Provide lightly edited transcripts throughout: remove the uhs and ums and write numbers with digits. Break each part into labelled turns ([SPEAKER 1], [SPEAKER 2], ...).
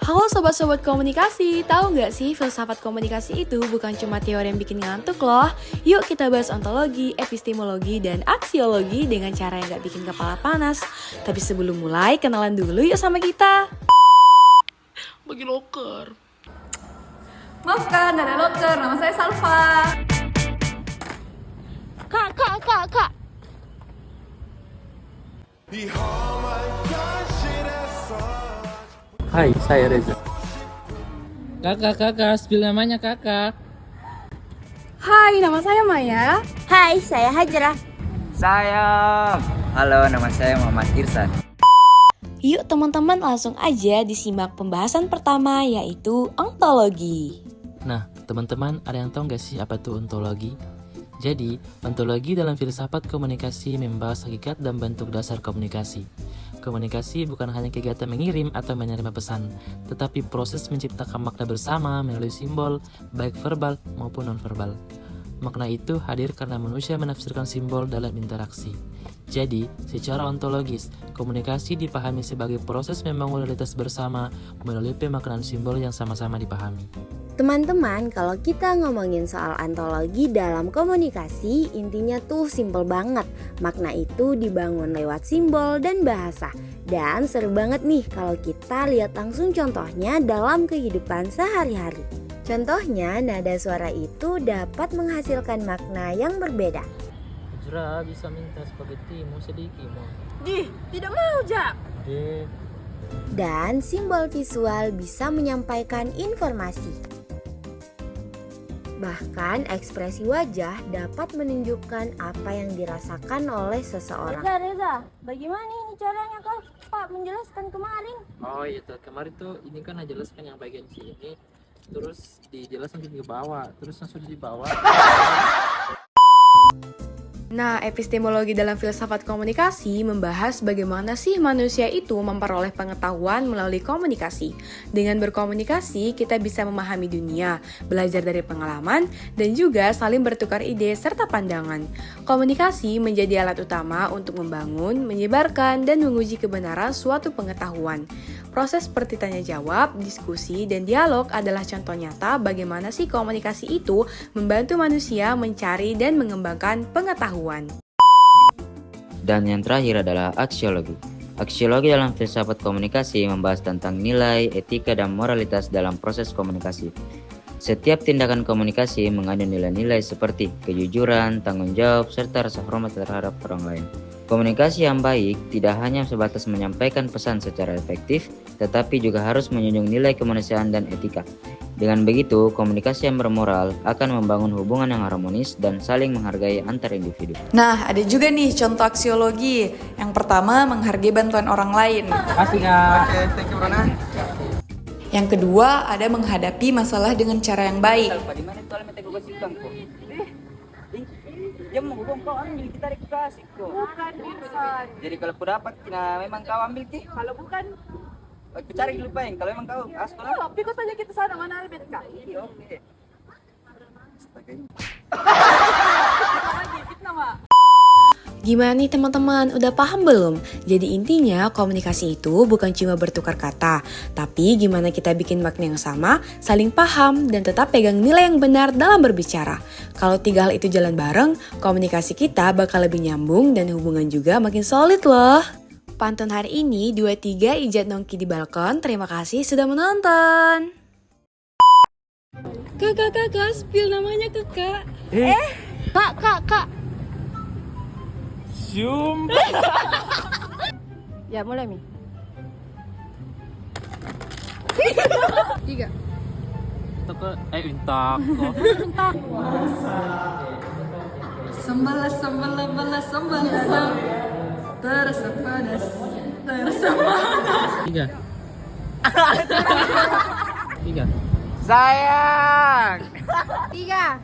[SPEAKER 1] Halo sobat-sobat komunikasi, tahu nggak sih filsafat komunikasi itu bukan cuma teori yang bikin ngantuk loh. Yuk kita bahas ontologi, epistemologi, dan aksiologi dengan cara yang nggak bikin kepala panas. Tapi sebelum mulai, kenalan dulu yuk sama kita.
[SPEAKER 2] Bagi loker.
[SPEAKER 3] Maafkan, ada loker, nama saya Salva.
[SPEAKER 2] Kak.
[SPEAKER 4] Hai, saya Reza.
[SPEAKER 5] Kakak, spill namanya kakak.
[SPEAKER 3] Hai, nama saya Maya.
[SPEAKER 6] Hai, saya Hajrah.
[SPEAKER 7] Halo, nama saya Muhammad Irsan.
[SPEAKER 1] Yuk teman-teman langsung aja disimak pembahasan pertama yaitu ontologi.
[SPEAKER 5] Nah, teman-teman ada yang tahu nggak sih apa itu ontologi? Jadi, ontologi dalam filsafat komunikasi membahas hakikat dan bentuk dasar komunikasi. Komunikasi bukan hanya kegiatan mengirim atau menerima pesan, tetapi proses menciptakan makna bersama melalui simbol, baik verbal maupun non-verbal. Makna itu hadir karena manusia menafsirkan simbol dalam interaksi. Jadi, secara ontologis, komunikasi dipahami sebagai proses membangun realitas bersama melalui pemaknaan simbol yang sama-sama dipahami.
[SPEAKER 6] Teman-teman, kalau kita ngomongin soal ontologi dalam komunikasi, intinya tuh simpel banget. Makna itu dibangun lewat simbol dan bahasa. Dan seru banget nih kalau kita lihat langsung contohnya dalam kehidupan sehari-hari. Contohnya, nada suara itu dapat menghasilkan makna yang berbeda.
[SPEAKER 5] Hajrah bisa minta spaghetti mau sedikit mau.
[SPEAKER 3] Tidak mau, Jak.
[SPEAKER 6] Dan simbol visual bisa menyampaikan informasi. Bahkan ekspresi wajah dapat menunjukkan apa yang dirasakan oleh seseorang. Reza, bagaimana ini caranya kau Pak menjelaskan kemarin?
[SPEAKER 5] Oh iya tuh, kemarin tuh ini kan jelaskan yang bagian sini, terus dijelaskan ke bawah, terus langsung di bawah.
[SPEAKER 1] Nah, epistemologi dalam filsafat komunikasi membahas bagaimana sih manusia itu memperoleh pengetahuan melalui komunikasi. Dengan berkomunikasi, kita bisa memahami dunia, belajar dari pengalaman, dan juga saling bertukar ide serta pandangan. Komunikasi menjadi alat utama untuk membangun, menyebarkan, dan menguji kebenaran suatu pengetahuan. Proses seperti tanya jawab, diskusi, dan dialog adalah contoh nyata bagaimana sih komunikasi itu membantu manusia mencari dan mengembangkan pengetahuan.
[SPEAKER 7] Dan yang terakhir adalah aksiologi. Aksiologi dalam filsafat komunikasi membahas tentang nilai, etika, dan moralitas dalam proses komunikasi. Setiap tindakan komunikasi mengandung nilai-nilai seperti kejujuran, tanggung jawab, serta rasa hormat terhadap orang lain. Komunikasi yang baik tidak hanya sebatas menyampaikan pesan secara efektif, tetapi juga harus menjunjung nilai kemanusiaan dan etika. Dengan begitu, komunikasi yang bermoral akan membangun hubungan yang harmonis dan saling menghargai antar individu.
[SPEAKER 3] Nah, ada juga nih contoh aksiologi. Yang pertama, menghargai bantuan orang lain.
[SPEAKER 5] Kasih kak.
[SPEAKER 7] Thank you, Rona.
[SPEAKER 3] Yang kedua, ada menghadapi masalah dengan cara yang baik.
[SPEAKER 7] Dia mau hukum kau ambil, kita kasih kok.
[SPEAKER 3] Bukan, Irsan.
[SPEAKER 7] Jadi kalau aku dapat, memang kau ambil ki.
[SPEAKER 3] Kalau bukan,
[SPEAKER 7] Aku cari dulu Peng, kalau memang kau askolah.
[SPEAKER 3] pikut saja kita sana, mana Arbet, Kak?
[SPEAKER 7] Oke.
[SPEAKER 1] Gimana nih teman-teman, udah paham belum? Jadi intinya komunikasi itu bukan cuma bertukar kata, tapi gimana kita bikin makna yang sama, saling paham, dan tetap pegang nilai yang benar dalam berbicara. Kalau tiga hal itu jalan bareng, komunikasi kita bakal lebih nyambung dan hubungan juga makin solid loh. Pantun hari ini 23 Ijat Nongki di Balkon, terima kasih sudah menonton. Kakak, spill namanya kakak.
[SPEAKER 6] Kak.
[SPEAKER 5] Zoom.
[SPEAKER 6] Ya, mulai Mi.
[SPEAKER 3] 3.
[SPEAKER 5] Toko, intak.
[SPEAKER 3] Sambal. Terasa panas.
[SPEAKER 5] 3.
[SPEAKER 7] Sayang.
[SPEAKER 6] 3.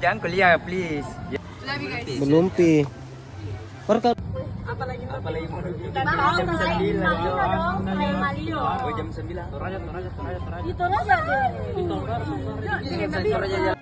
[SPEAKER 7] Jangan kuliah, please.
[SPEAKER 4] Belum pi.
[SPEAKER 7] Apalagi mau jam 9.
[SPEAKER 6] Itu aja.